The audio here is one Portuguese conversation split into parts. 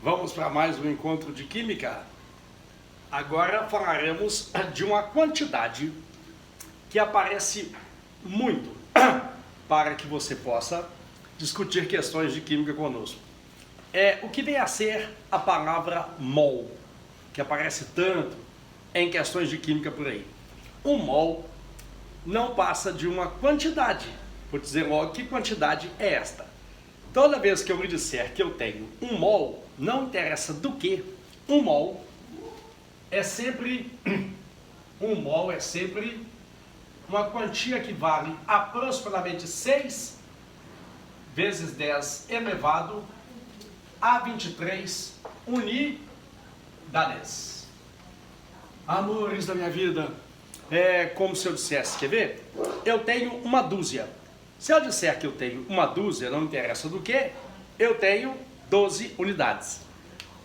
Vamos para mais um encontro de química. Agora falaremos de uma quantidade que aparece muito para que você possa discutir questões de química conosco. É o que vem a ser a palavra mol, que aparece tanto em questões de química por aí. Um mol não passa de uma quantidade. Vou dizer logo que quantidade é esta. Toda vez que eu me disser que eu tenho um mol, não interessa do que, um mol é sempre uma quantia que vale aproximadamente 6 vezes 10 elevado a 23 unidades. Amores da minha vida, é como se eu dissesse, quer ver? Eu tenho uma dúzia. Se eu disser que eu tenho uma dúzia, não interessa do que, eu tenho 12 unidades.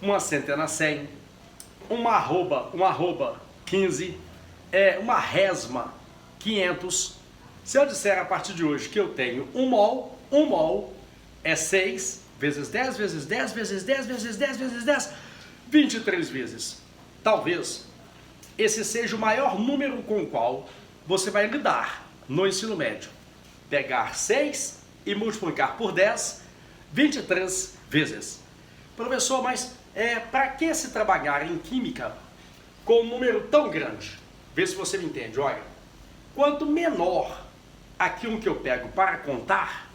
Uma centena 100, uma arroba 15, uma resma 500. Se eu disser a partir de hoje que eu tenho um mol é 6 vezes 10 vezes 10 vezes 10 vezes 10 vezes 10, 23 vezes. Talvez esse seja o maior número com o qual você vai lidar no ensino médio. Pegar 6 e multiplicar por 10, 23 vezes. Professor, mas para que se trabalhar em química com um número tão grande? Vê se você me entende. Olha, quanto menor aquilo que eu pego para contar,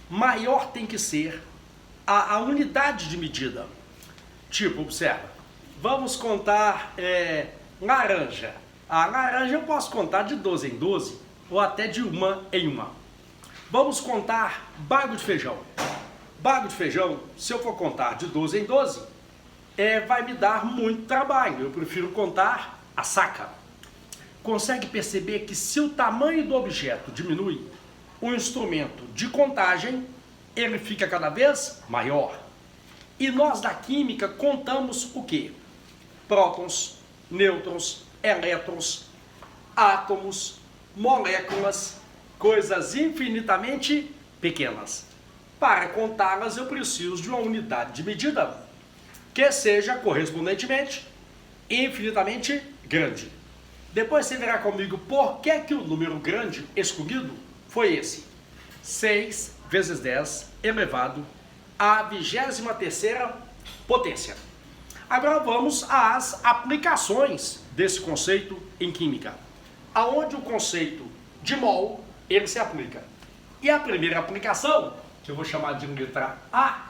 maior tem que ser a unidade de medida. Tipo, observa, vamos contar laranja. A laranja eu posso contar de 12 em 12 ou até de uma em uma. Vamos contar bago de feijão. Bago de feijão, se eu for contar de 12 em 12, vai me dar muito trabalho. Eu prefiro contar a saca. Consegue perceber que se o tamanho do objeto diminui, o instrumento de contagem, ele fica cada vez maior. E nós da química contamos o quê? Prótons, nêutrons, elétrons, átomos, moléculas, coisas infinitamente pequenas. Para contá-las eu preciso de uma unidade de medida que seja correspondentemente infinitamente grande. Depois você verá comigo por que o número grande escolhido foi esse. 6 vezes 10 elevado à 23ª potência. Agora vamos às aplicações desse conceito em química. Aonde o conceito de mol ele se aplica. E a primeira aplicação, que eu vou chamar de letra A,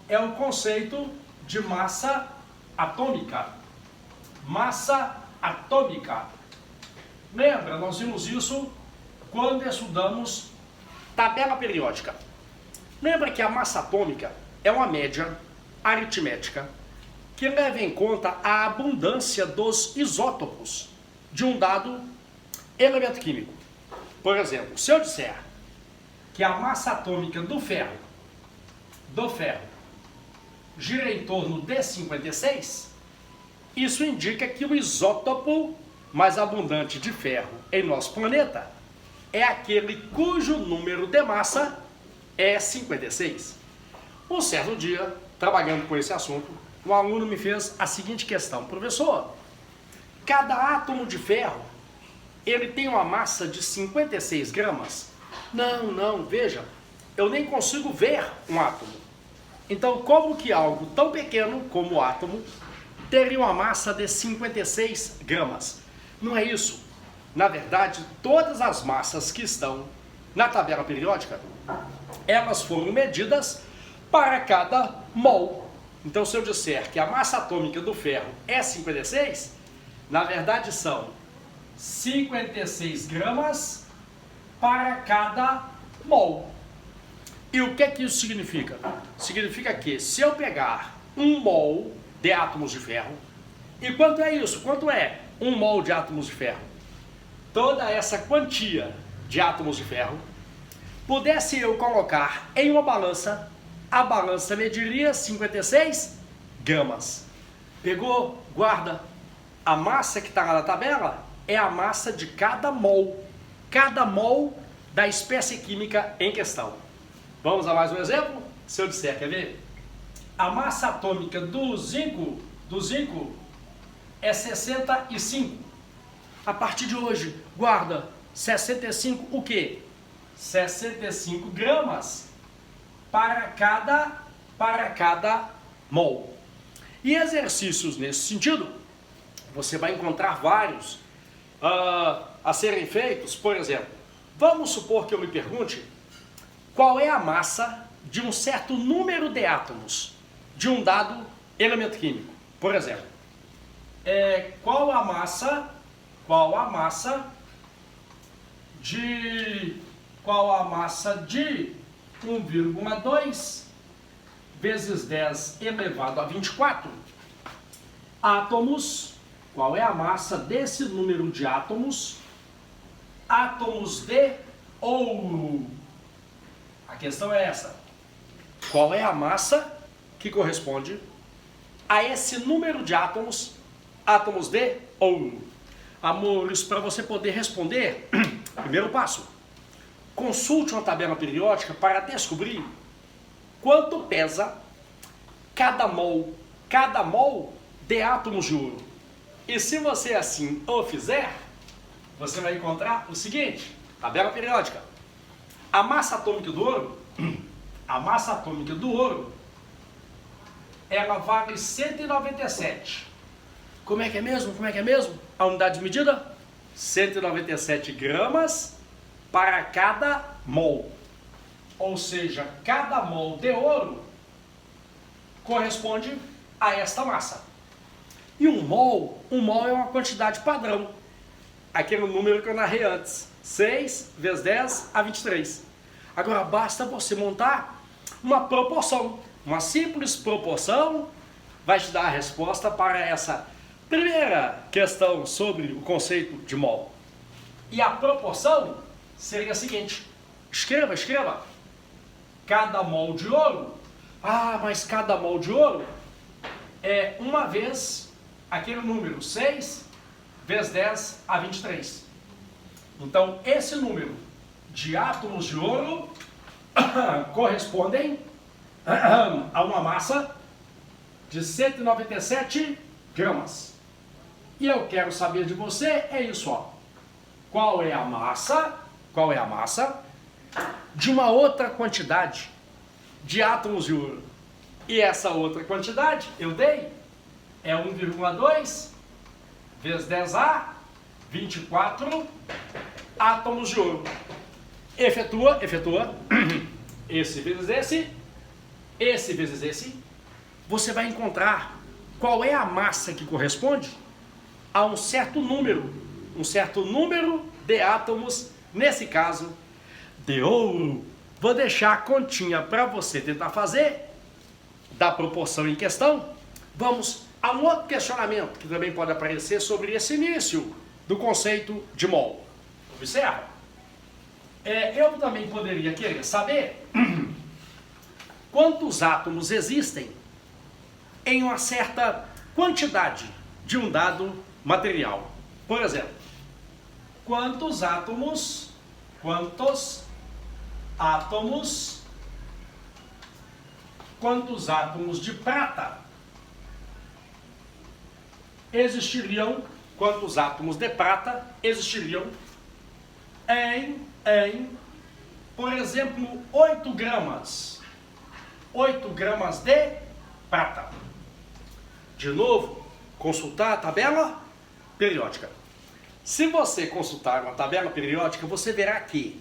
é o conceito de massa atômica. Massa atômica. Lembra, nós vimos isso quando estudamos tabela periódica. Lembra que a massa atômica é uma média aritmética que leva em conta a abundância dos isótopos de um dado elemento químico. Por exemplo, se eu disser que a massa atômica do ferro gira em torno de 56, isso indica que o isótopo mais abundante de ferro em nosso planeta é aquele cujo número de massa é 56. Um certo dia, trabalhando com esse assunto, um aluno me fez a seguinte questão: professor, cada átomo de ferro ele tem uma massa de 56 gramas? Não, veja, eu nem consigo ver um átomo. Então, como que algo tão pequeno como o átomo teria uma massa de 56 gramas? Não é isso. Na verdade, todas as massas que estão na tabela periódica, elas foram medidas para cada mol. Então, se eu disser que a massa atômica do ferro é 56, na verdade são 56 gramas para cada mol. E o que isso significa? Significa que se eu pegar um mol de átomos de ferro, e quanto é isso? Quanto é um mol de átomos de ferro? Toda essa quantia de átomos de ferro, pudesse eu colocar em uma balança, a balança mediria 56 gramas. Pegou? Guarda. A massa que está lá na tabela é a massa de cada mol da espécie química em questão. Vamos a mais um exemplo? Se eu disser, quer ver? A massa atômica do zinco é 65. A partir de hoje, guarda 65 o quê? 65 gramas para cada mol. E exercícios nesse sentido, você vai encontrar vários a serem feitos. Por exemplo, vamos supor que eu me pergunte qual é a massa de um certo número de átomos de um dado elemento químico. Por exemplo, qual a massa de 1,2 vezes 10 elevado a 24 átomos? Qual é a massa desse número de átomos de ouro? A questão é essa. Qual é a massa que corresponde a esse número de átomos de ouro? Amores, para você poder responder, primeiro passo, consulte uma tabela periódica para descobrir quanto pesa cada mol de átomos de ouro. E se você assim o fizer, você vai encontrar o seguinte, tabela periódica. A massa atômica do ouro, ela vale 197. Como é que é mesmo? A unidade de medida? 197 gramas para cada mol. Ou seja, cada mol de ouro corresponde a esta massa. E um mol é uma quantidade padrão. Aquele número que eu narrei antes. 6 vezes 10 a 23. Agora basta você montar uma proporção. Uma simples proporção vai te dar a resposta para essa primeira questão sobre o conceito de mol. E a proporção seria a seguinte. Escreva. Cada mol de ouro. Mas cada mol de ouro é uma vez aquele número 6 vezes 10 a 23. Então, esse número de átomos de ouro correspondem a uma massa de 197 gramas. E eu quero saber de você, é isso, ó. Qual é a massa de uma outra quantidade de átomos de ouro? E essa outra quantidade, eu dei, é 1,2 vezes 10 a 24 átomos de ouro. Efetua esse vezes esse, você vai encontrar qual é a massa que corresponde a um certo número de átomos, nesse caso, de ouro. Vou deixar a continha para você tentar fazer da proporção em questão. Vamos a um outro questionamento que também pode aparecer sobre esse início do conceito de mol. Observa. Eu também poderia querer saber quantos átomos existem em uma certa quantidade de um dado material. Por exemplo, quantos átomos de prata existiriam, quantos átomos de prata existiriam em, por exemplo, 8 gramas de prata. De novo, consultar a tabela periódica. Se você consultar uma tabela periódica, você verá que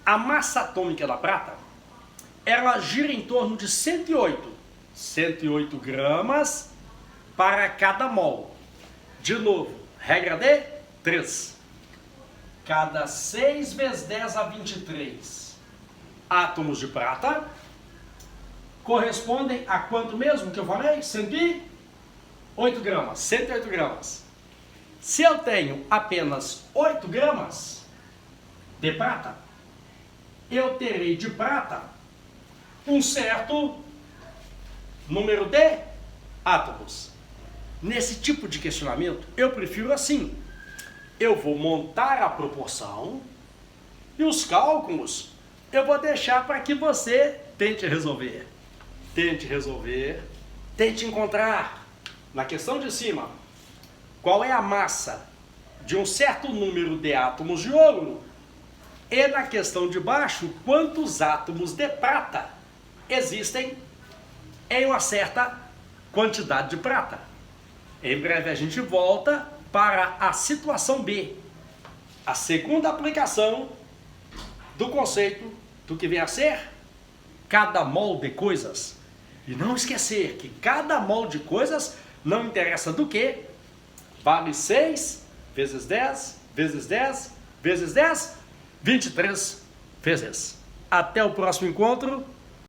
a massa atômica da prata, ela gira em torno de 108 gramas para cada mol. De novo, regra de 3. Cada 6 vezes 10 a 23 átomos de prata correspondem a quanto mesmo que eu falei? 108 gramas. 108 gramas. Se eu tenho apenas 8 gramas de prata, eu terei de prata um certo número de átomos. Nesse tipo de questionamento, eu prefiro assim. Eu vou montar a proporção e os cálculos eu vou deixar para que você tente resolver. tente resolver, tente encontrar na questão de cima qual é a massa de um certo número de átomos de ouro e na questão de baixo quantos átomos de prata existem em uma certa quantidade de prata. Em breve a gente volta para a situação B, a segunda aplicação do conceito do que vem a ser cada mol de coisas. E não esquecer que cada mol de coisas, não interessa do que, vale 6 vezes 10 vezes 10 vezes 10, 23 vezes. Até o próximo encontro.